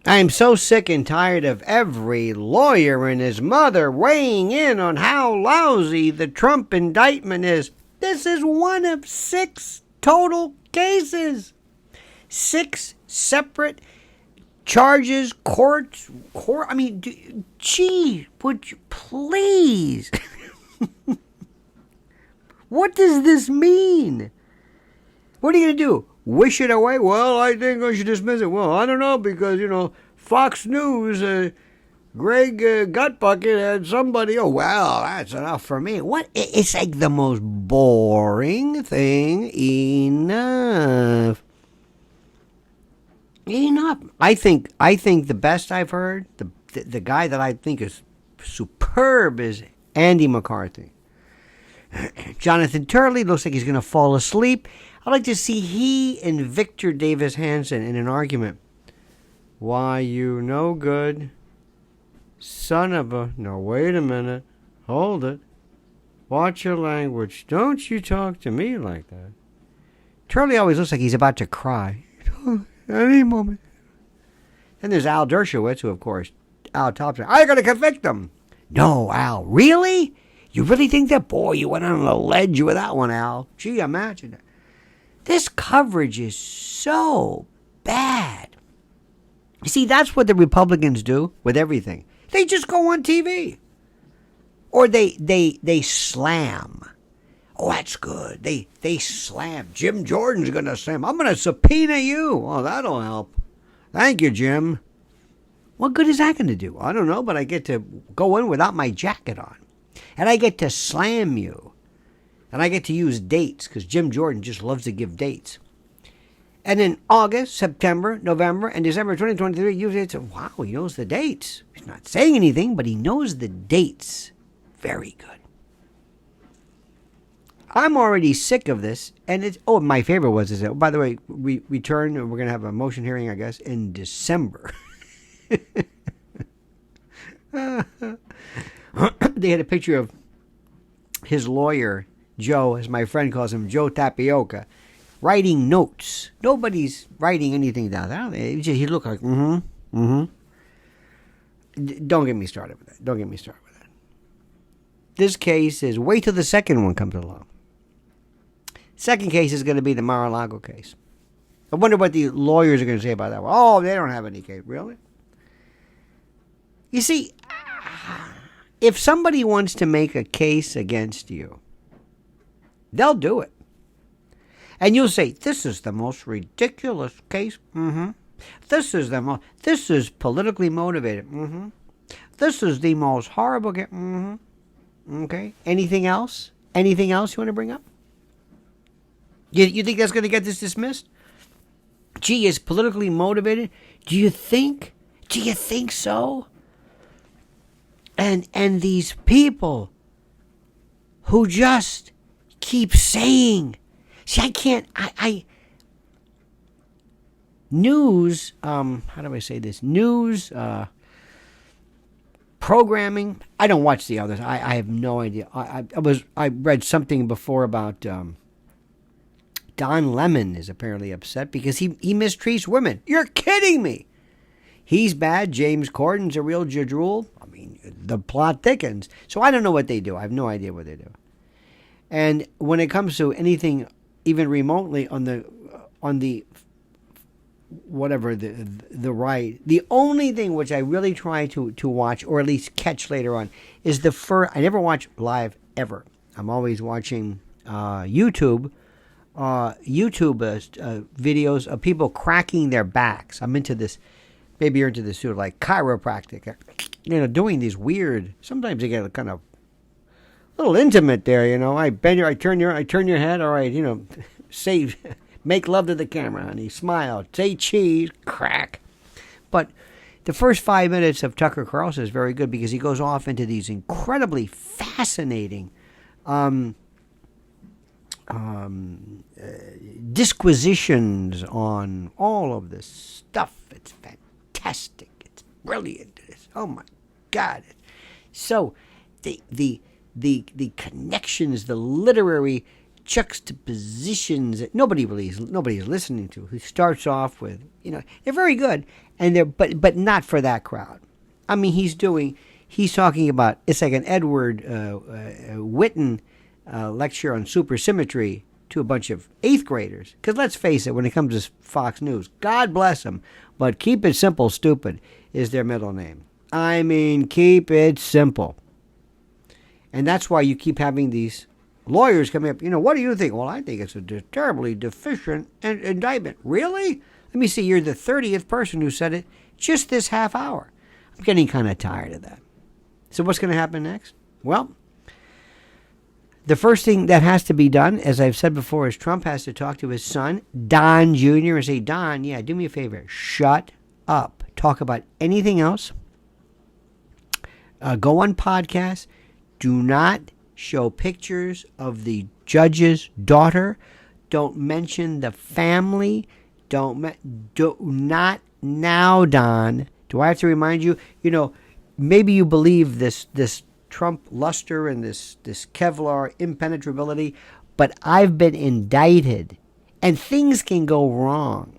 I am so sick and tired of every lawyer and his mother weighing in on how lousy the Trump indictment is. This is one of 6 total cases. 6 separate charges, court. I mean, gee, would you please? What does this mean? What are you going to do? Wish it away? Well, I think I should dismiss it. Well, I don't know, because, Fox News, Greg Gutbucket had somebody. Oh, well, that's enough for me. What? It's like the most boring thing. Enough. I think the best I've heard, the guy that I think is superb, is Andy McCarthy. Jonathan Turley looks like he's going to fall asleep. I'd like to see he and Victor Davis Hanson in an argument. Why, you no good son of a... No, wait a minute. Hold it. Watch your language. Don't you talk to me like that. Turley always looks like he's about to cry. Any moment. Then there's Al Dershowitz, who, of course, Al tops. I'm going to convict them. No, Al. Really? You really think that? Boy, you went on a ledge with that one, Al. Gee, imagine it. This coverage is so bad. You see, that's what the Republicans do with everything. They just go on TV. Or they slam. Oh, that's good. They slam. Jim Jordan's going to slam. I'm going to subpoena you. Oh, that'll help. Thank you, Jim. What good is that going to do? I don't know, but I get to go in without my jacket on. And I get to slam you. And I get to use dates, because Jim Jordan just loves to give dates. And in August, September, November, and December 2023, usually it's, wow, he knows the dates. He's not saying anything, but he knows the dates. Very good. I'm already sick of this. And it's, my favorite was this. By the way, we return, we're going to have a motion hearing, I guess, in December. They had a picture of his lawyer, Joe, as my friend calls him, Joe Tapioca, writing notes. Nobody's writing anything down. He looked like, Don't get me started with that. This case is, wait till the second one comes along. Second case is going to be the Mar-a-Lago case. I wonder what the lawyers are going to say about that one. Oh, they don't have any case. Really? You see, if somebody wants to make a case against you, they'll do it. And you'll say, this is the most ridiculous case. This is politically motivated. This is the most horrible case. Okay. Anything else? Anything else you want to bring up? You think that's going to get this dismissed? Gee, it's politically motivated? Do you think so? And these people who just keep saying, see, I can't, news, how do I say this? News, programming. I don't watch the others. I have no idea. I read something before about, Don Lemon is apparently upset because he mistreats women. You're kidding me. He's bad. James Corden's a real jadrul. I mean, the plot thickens. So I don't know what they do. I have no idea what they do. And when it comes to anything even remotely on the whatever the right, the only thing which I really try to watch or at least catch later on is the first. I never watch live ever. I'm always watching YouTube videos of people cracking their backs. I'm into this. Maybe you're into this too, like chiropractic. Doing these weird. Sometimes they get kind of a little intimate there. I bend I turn your head. All right, say, make love to the camera, honey. Smile, say cheese, crack. But the first 5 minutes of Tucker Carlson is very good because he goes off into these incredibly fascinating disquisitions on all of this stuff. It's fantastic. It's brilliant. Oh my God! So the connections, the literary juxtapositions that nobody's listening to. Who starts off with they're very good, And they're but not for that crowd. I mean, he's talking about, it's like an Edward Witten lecture on supersymmetry to a bunch of 8th graders. Because let's face it, when it comes to Fox News, God bless them, but keep it simple, stupid is their middle name. I mean, keep it simple. And that's why you keep having these lawyers coming up. What do you think? Well, I think it's a terribly deficient indictment. Really? Let me see. You're the 30th person who said it just this half hour. I'm getting kind of tired of that. So what's going to happen next? Well, the first thing that has to be done, as I've said before, is Trump has to talk to his son, Don Jr., and say, Don, yeah, do me a favor. Shut up. Talk about anything else. Go on podcasts. Do not show pictures of the judge's daughter. Don't mention the family. Do not now, Don. Do I have to remind you? Maybe you believe this Trump luster and this Kevlar impenetrability, but I've been indicted, and things can go wrong.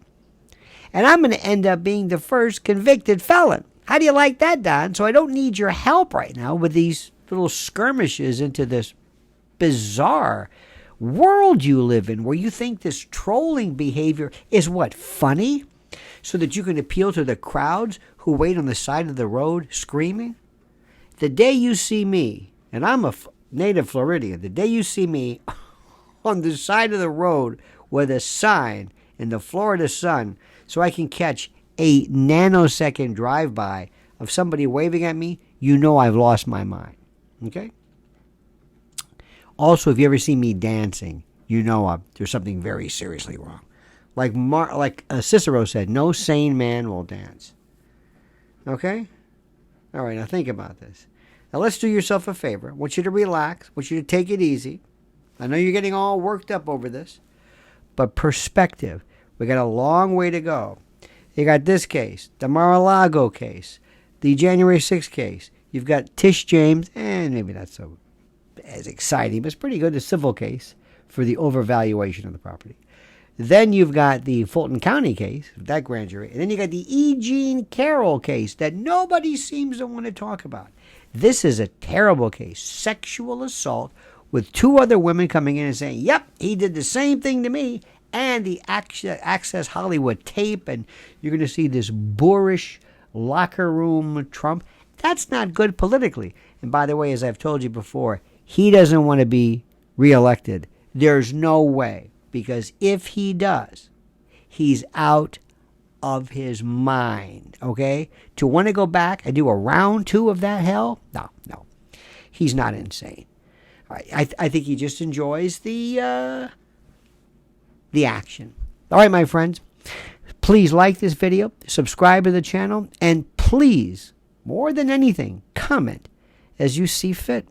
And I'm going to end up being the first convicted felon. How do you like that, Don? So I don't need your help right now with these little skirmishes into this bizarre world you live in, where you think this trolling behavior is what, funny? So that you can appeal to the crowds who wait on the side of the road screaming? The day you see me, and I'm a native Floridian, the day you see me on the side of the road with a sign in the Florida sun so I can catch a nanosecond drive-by of somebody waving at me, you know I've lost my mind. Okay? Also, if you ever see me dancing, you know there's something very seriously wrong. Like Cicero said, no sane man will dance. Okay? All right, now think about this. Now let's do yourself a favor. I want you to relax. I want you to take it easy. I know you're getting all worked up over this. But perspective. We got a long way to go. You got this case, the Mar-a-Lago case, the January 6th case. You've got Tish James, and maybe not so as exciting, but it's pretty good, the civil case for the overvaluation of the property. Then you've got the Fulton County case, that grand jury. And then you got the E. Jean Carroll case that nobody seems to want to talk about. This is a terrible case. Sexual assault with 2 other women coming in and saying, yep, he did the same thing to me. And the Access Hollywood tape. And you're going to see this boorish locker room Trump. That's not good politically. And by the way, as I've told you before, he doesn't want to be reelected. There's no way. Because if he does, he's out of his mind, okay? To want to go back and do a round 2 of that hell? No. He's not insane. All right, I think he just enjoys the action. All right, my friends, please like this video, subscribe to the channel, and please, more than anything, comment as you see fit.